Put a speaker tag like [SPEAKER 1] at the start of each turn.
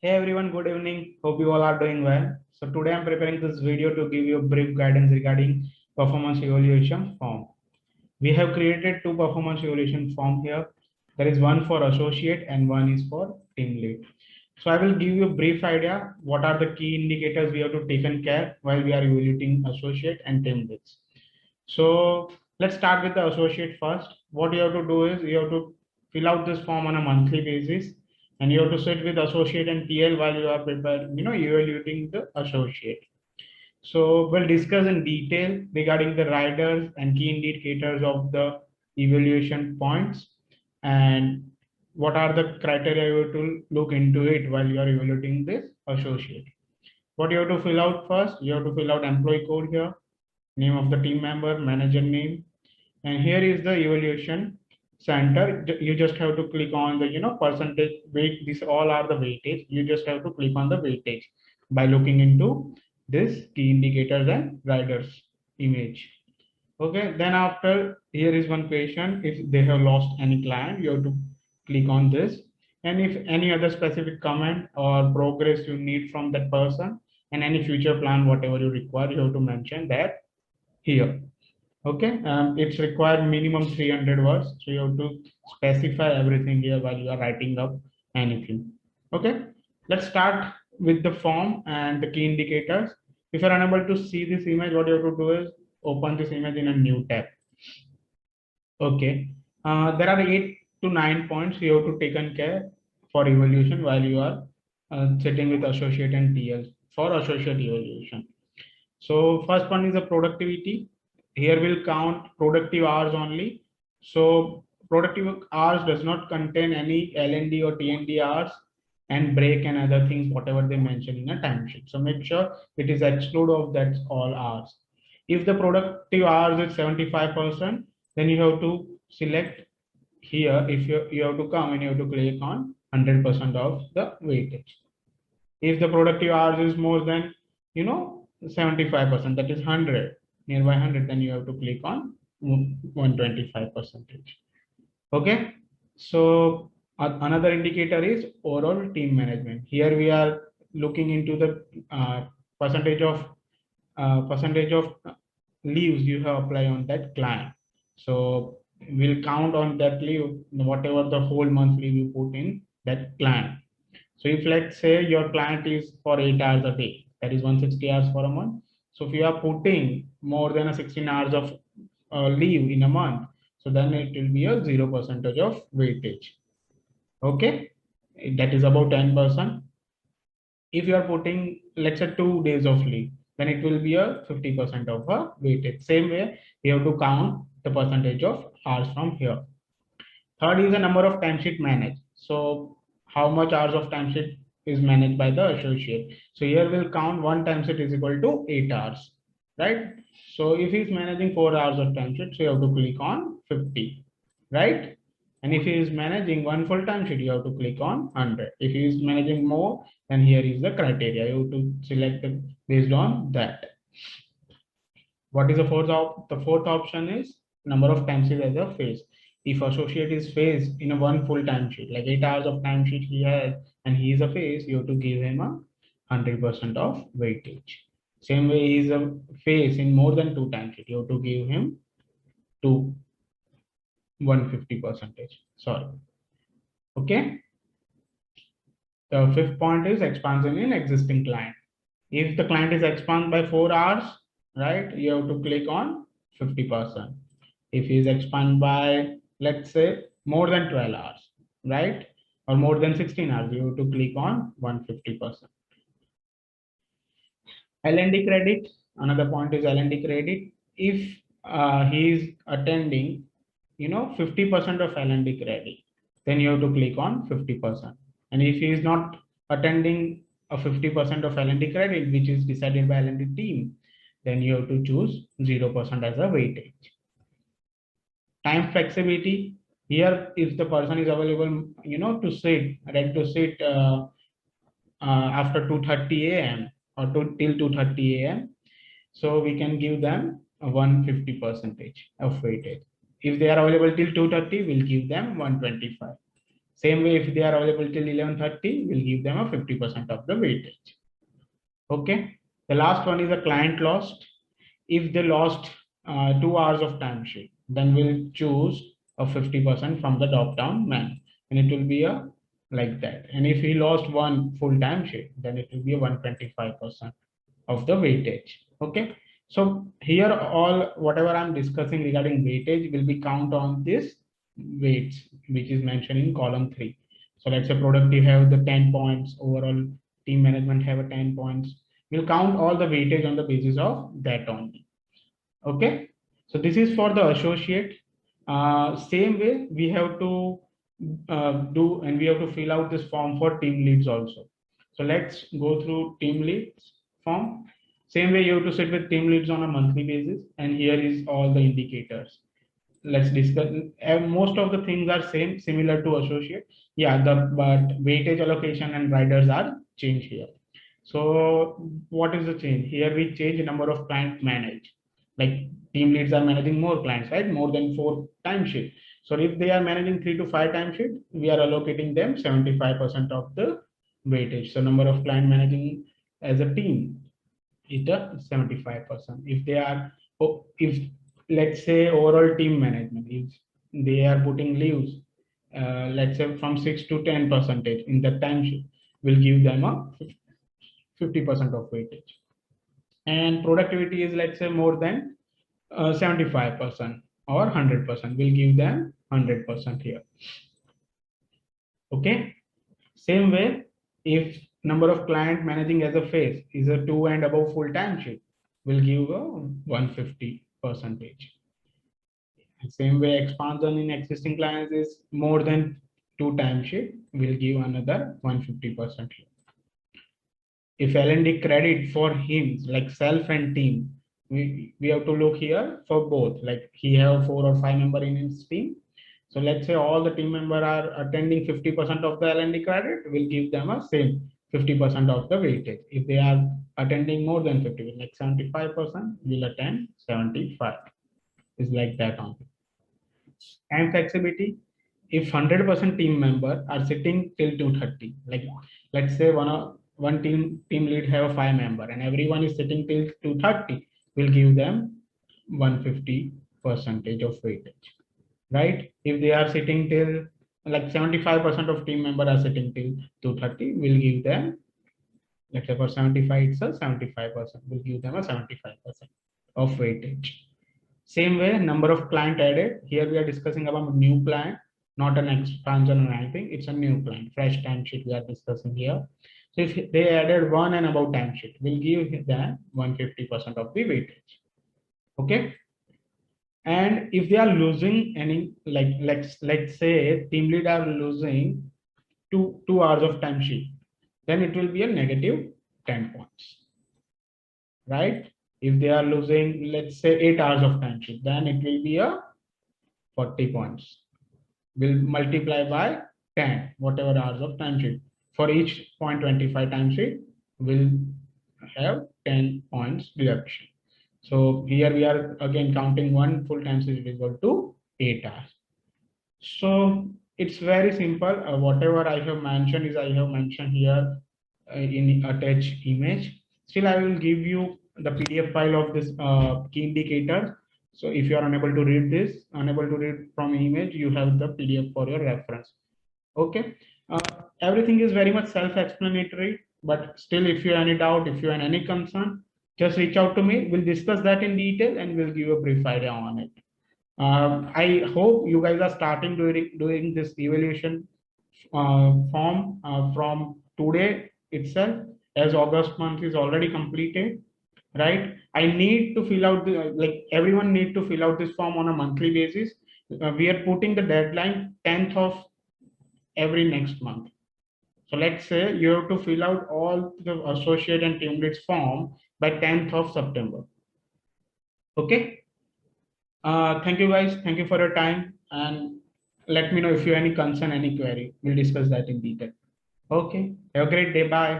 [SPEAKER 1] Hey everyone, good evening. Hope you all are doing well. So today I'm preparing this video to give you a brief guidance regarding performance evaluation form. We have created two performance evaluation form here. There is one for associate and one is for team lead. So I will give you a brief idea what are the key indicators we have to taken care while we are evaluating associate and team leads. So let's start with the associate first. What you have to do is you have to fill out this form on a monthly basis, and you have to sit with associate and TL while you are preparing, evaluating the associate. So we'll discuss in detail regarding the riders and key indicators of the evaluation points and what are the criteria you have to look into it while you are evaluating this associate. What you have to fill out first, you have to fill out employee code here, name of the team member, manager name, and here is the evaluation center. You just have to click on the percentage weight. These all are the weightage. You just have to click on the weightage by looking into this key indicators and riders image. Okay, then after here is one question. If they have lost any client, you have to click on this. And if any other specific comment or progress you need from that person and any future plan, whatever you require, you have to mention that here. Okay, it's required minimum 300 words. So you have to specify everything here while you are writing up anything. Okay, let's start with the form and the key indicators. If you're unable to see this image, what you have to do is open this image in a new tab. Okay, there are 8 to 9 points you have to take care for evaluation while you are sitting with associate and TL for associate evaluation. So first one is the productivity. Here we'll count productive hours only. So productive hours does not contain any LND or TND hours and break and other things, whatever they mention in a timesheet. So make sure it is exclude of that all hours. If the productive hours is 75%, then you have to select here. If you have to come and you have to click on 100% of the weightage. If the productive hours is more than 75%, that is 100, nearby 100, then you have to click on 125%. Okay, so another indicator is overall team management. Here we are looking into the percentage of leaves you have applied on that client. So we'll count on that leave whatever the whole month leave you put in that client. So if let's say your client is for 8 hours a day, that is 160 hours for a month. So if you are putting more than a 16 hours of leave in a month, so then it will be a 0% of weightage. Okay, that is about 10%. If you are putting, let's say 2 days of leave, then it will be a 50% of a weightage. Same way, you have to count the percentage of hours from here. Third is the number of timesheet managed. So how much hours of timesheet is managed by the associate. So here we'll count one timesheet is equal to 8 hours, right? So if he's managing 4 hours of timesheet, so you have to click on 50, right? And if he is managing one full timesheet, you have to click on 100. If he is managing more, then here is the criteria. You have to select it based on that. What is the fourth the fourth option is number of timesheet as a phase. If associate is phase in a one full time sheet, like 8 hours of time sheet he has, and he is a phase, you have to give him a 100% of weightage. Same way he is a phase in more than two time sheet, you have to give him to 150%. Sorry. Okay. The fifth point is expansion in existing client. If the client is expand by 4 hours, right, you have to click on 50%. If he is expand by, let's say, more than 12 hours, right, or more than 16 hours, you have to click on 150%. LND credit, another point is LND credit. If he is attending, 50% of LND credit, then you have to click on 50%. And if he is not attending a 50% of LND credit, which is decided by LND team, then you have to choose 0% as a weightage. Time flexibility, here if the person is available, to sit, ready to sit after 2:30 a.m. or till 2:30 a.m. So we can give them a 150% of weightage. If they are available till 2:30, we'll give them 125. Same way, if they are available till 11:30, we'll give them a 50% of the weightage. Okay. The last one is a client lost. If they lost 2 hours of timesheet, then we'll choose a 50% from the drop-down menu, and it will be a like that. And if he lost one full timesheet, then it will be a 125% of the weightage. Okay. So here all whatever I'm discussing regarding weightage will be count on this weights, which is mentioned in column 3. So let's say productive have the 10 points, overall team management have a 10 points. We'll count all the weightage on the basis of that only. Okay. So this is for the associate. Same way we have to do, and we have to fill out this form for team leads also. So let's go through team leads form. Same way you have to sit with team leads on a monthly basis, and here is all the indicators. Let's discuss. Most of the things are similar to associate. Yeah, but weightage allocation and riders are changed here. So what is the change? Here we change the number of clients managed. Like team leads are managing more clients, right? More than 4 timesheet. So if they are managing 3 to 5 timesheet, we are allocating them 75% of the weightage. So number of client managing as a team is the 75%. If they are, if let's say overall team management, if they are putting leaves, let's say from 6 to 10% in the timesheet, we'll give them a 50% of weightage. And productivity is, let's say, more than 75% or 100%, we'll give them 100% here. Okay. Same way, if number of client managing as a phase is a 2 and above full timesheet, we'll give a 150%. Same way, expansion in existing clients is more than 2 timesheet, we'll give another 150% here. If L&D credit for him, like self and team, we have to look here for both. Like he have 4 or 5 member in his team. So let's say all the team member are attending 50% of the L&D credit, we'll give them a same 50% of the weightage. If they are attending more than 50, like 75%, we'll attend 75. Is like that only. And flexibility, if 100% team member are sitting till 2:30, like let's say one team lead have 5 member and everyone is sitting till 2:30, we'll give them 150% of weightage, right? If they are sitting till like 75% of team member are sitting till 2:30, we'll give them, let's say for 75 it's a 75%, we'll give them a 75% of weightage. Same way, number of client added. Here we are discussing about new client, not an expansion or anything. It's a new client, fresh timesheet we are discussing here. So if they added 1 and above timesheet, we'll give them 150% of the weightage. Okay. And if they are losing any, like let's say team lead are losing 2 hours of timesheet, then it will be a negative 10 points, right? If they are losing, let's say 8 hours of timesheet, then it will be a 40 points. We'll multiply by 10, whatever hours of timesheet. For each 0.25 timesheet, we'll have 10 points deduction. So here we are again counting one full timesheet is equal to 8 hours. So it's very simple. Whatever I have mentioned is I have mentioned here in attached image. Still, I will give you the PDF file of this key indicator. So if you are unable to read this, unable to read from image, you have the PDF for your reference. Okay. Everything is very much self-explanatory, but still, if you have any doubt, if you have any concern, just reach out to me. We'll discuss that in detail and we'll give you a brief idea on it. I hope you guys are starting doing this evaluation form from today itself, as August month is already completed, right? I need to fill out the, like everyone need to fill out this form on a monthly basis. We are putting the deadline 10th of every next month. So let's say you have to fill out all the associate and team leads form by 10th of September. Okay. Thank you guys. Thank you for your time, and let me know if you have any concern, any query. We'll discuss that in detail. Okay. Have a great day. Bye.